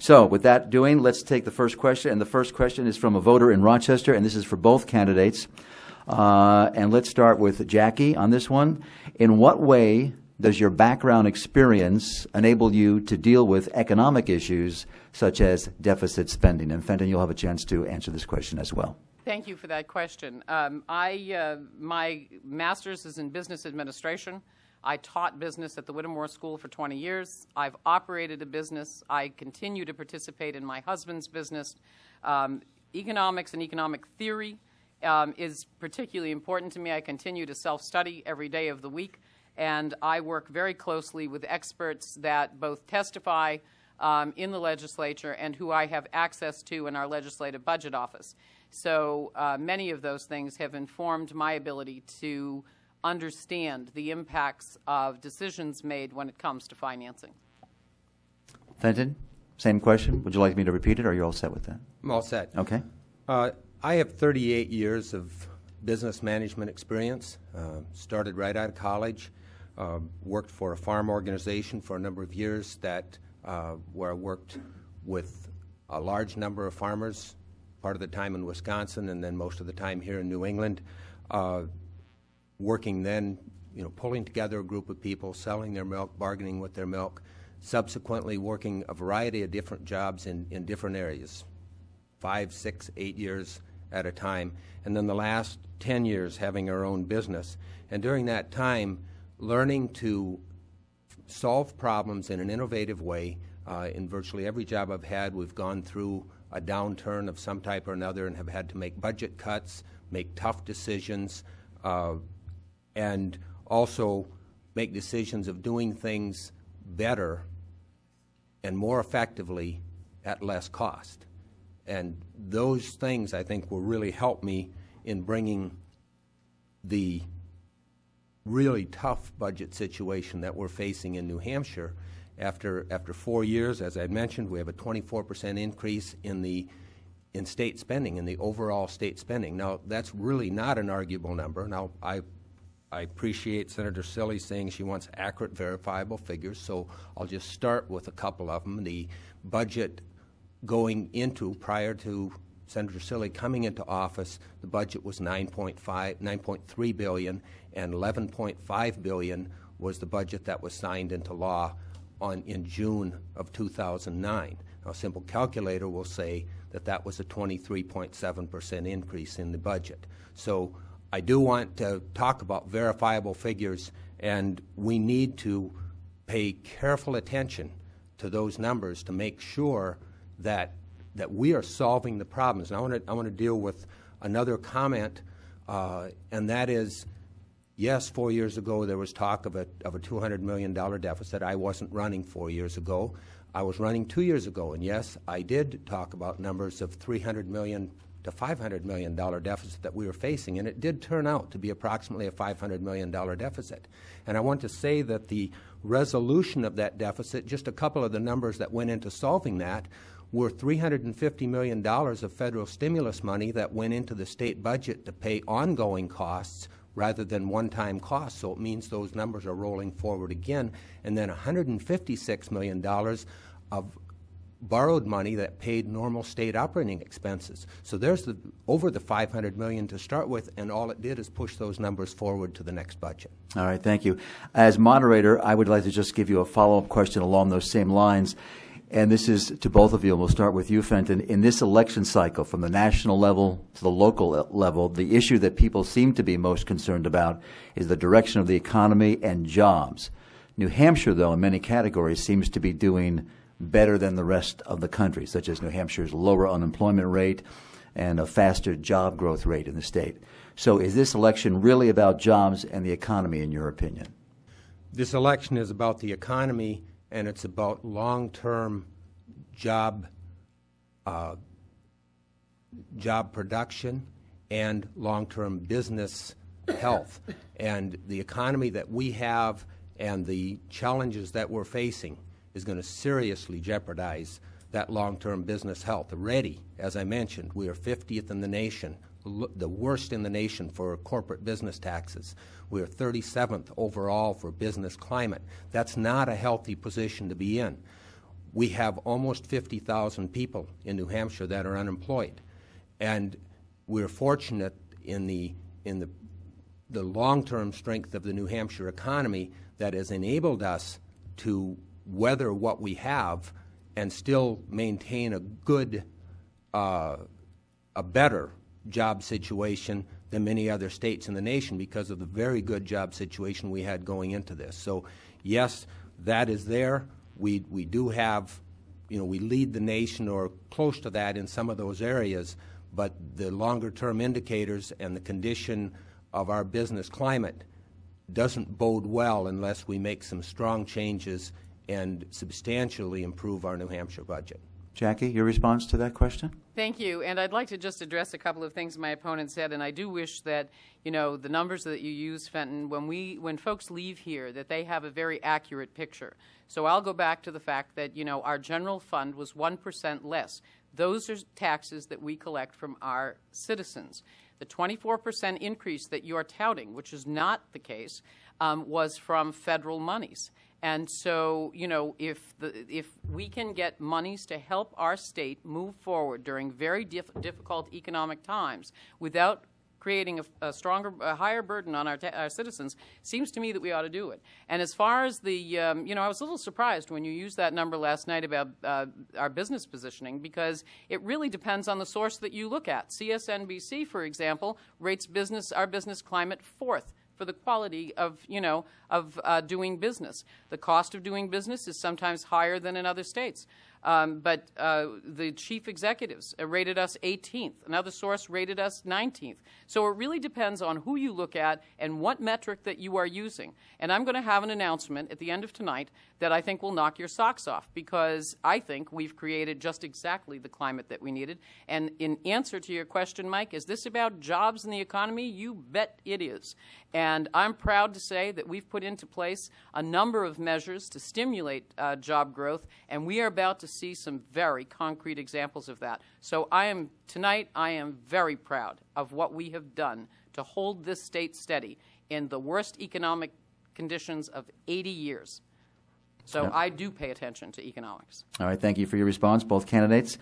So with that doing, let's take the first question. And the first question is from a voter in Rochester, and this is for both candidates. And let's start with Jackie on this one. In what way does your background experience enable you to deal with economic issues such as deficit spending? And Fenton, you'll have a chance to answer this question as well. Thank you for that question. My master's is in business administration. I taught business at the Whittemore School for 20 years. I've operated a business. I continue to participate in my husband's business. Economics and economic theory is particularly important to me. I continue to self-study every day of the week, and I work very closely with experts that both testify in the legislature and who I have access to in our legislative budget office. So many of those things have informed my ability to understand the impacts of decisions made when it comes to financing. Fenton, same question. Would you like me to repeat it, or are you all set with that? I'm all set. Okay. I have 38 years of business management experience. Started right out of college. Worked for a farm organization for a number of years where I worked with a large number of farmers, part of the time in Wisconsin and then most of the time here in New England. Working then, pulling together a group of people, selling their milk, bargaining with their milk, subsequently working a variety of different jobs in different areas, 5, 6, 8 years at a time, and then the last 10 years having our own business. And during that time, learning to solve problems in an innovative way. In virtually every job I've had, we've gone through a downturn of some type or another and have had to make budget cuts, make tough decisions, and also make decisions of doing things better and more effectively at less cost. And those things, I think, will really help me in bringing the really tough budget situation that we're facing in New Hampshire. After 4 years, as I mentioned, we have a 24% increase in state spending, in the overall state spending. Now, that's really not an arguable number. Now, I appreciate Senator Cilley saying she wants accurate, verifiable figures, so I'll just start with a couple of them. The budget prior to Senator Cilley coming into office, the budget was $9.3 billion, and $11.5 billion was the budget that was signed into law in June of 2009. Now, a simple calculator will say that was a 23.7% increase in the budget. So I do want to talk about verifiable figures, and we need to pay careful attention to those numbers to make sure that we are solving the problems. And I want to deal with another comment, and that is, yes, 4 years ago there was talk of a $200 million deficit. I wasn't running 4 years ago. I was running 2 years ago, and yes, I did talk about numbers of $300 million to $500 million deficit that we were facing, and it did turn out to be approximately a $500 million deficit. And I want to say that the resolution of that deficit, just a couple of the numbers that went into solving that, were $350 million of federal stimulus money that went into the state budget to pay ongoing costs rather than one-time costs. So it means those numbers are rolling forward again. And then $156 million of borrowed money that paid normal state operating expenses. So there's over the $500 million to start with, and all it did is push those numbers forward to the next budget. All right, thank you. As moderator, I would like to just give you a follow-up question along those same lines. And this is to both of you, and we'll start with you, Fenton. In this election cycle, from the national level to the local level, the issue that people seem to be most concerned about is the direction of the economy and jobs. New Hampshire, though, in many categories, seems to be doing better than the rest of the country, such as New Hampshire's lower unemployment rate and a faster job growth rate in the state. So is this election really about jobs and the economy, in your opinion? This election is about the economy, and it's about long-term job production and long-term business health. And the economy that we have and the challenges that we're facing is going to seriously jeopardize that long-term business health. Already, as I mentioned, we are 50th in the nation, the worst in the nation for corporate business taxes. We are 37th overall for business climate. That's not a healthy position to be in. we have almost 50,000 people in New Hampshire that are unemployed. And we're fortunate in the long-term strength of the New Hampshire economy that has enabled us to weather what we have and still maintain a good, a better job situation than many other states in the nation because of the very good job situation we had going into this. So, yes, that is there. We do have, we lead the nation or close to that in some of those areas, but the longer-term indicators and the condition of our business climate doesn't bode well unless we make some strong changes and substantially improve our New Hampshire budget. Jackie, your response to that question? Thank you. And I'd like to just address a couple of things my opponent said. And I do wish that, the numbers that you use, Fenton, when folks leave here, that they have a very accurate picture. So I'll go back to the fact that, our general fund was 1% less. Those are taxes that we collect from our citizens. The 24% increase that you're touting, which is not the case, was from federal monies. And so, if we can get monies to help our state move forward during very difficult economic times without creating a higher burden on our citizens, seems to me that we ought to do it. And as far as the, I was a little surprised when you used that number last night about our business positioning, because it really depends on the source that you look at. CSNBC, for example, rates our business climate fourth for the quality of, doing business. The cost of doing business is sometimes higher than in other states. But the chief executives rated us 18th. Another source rated us 19th. So it really depends on who you look at and what metric that you are using. And I'm going to have an announcement at the end of tonight that I think will knock your socks off, because I think we've created just exactly the climate that we needed. And in answer to your question, Mike, is this about jobs in the economy? You bet it is. And I'm proud to say that we've put into place a number of measures to stimulate job growth, and we are about to see some very concrete examples of that. So tonight I am very proud of what we have done to hold this state steady in the worst economic conditions of 80 years. So I do pay attention to economics. All right, thank you for your response, both candidates.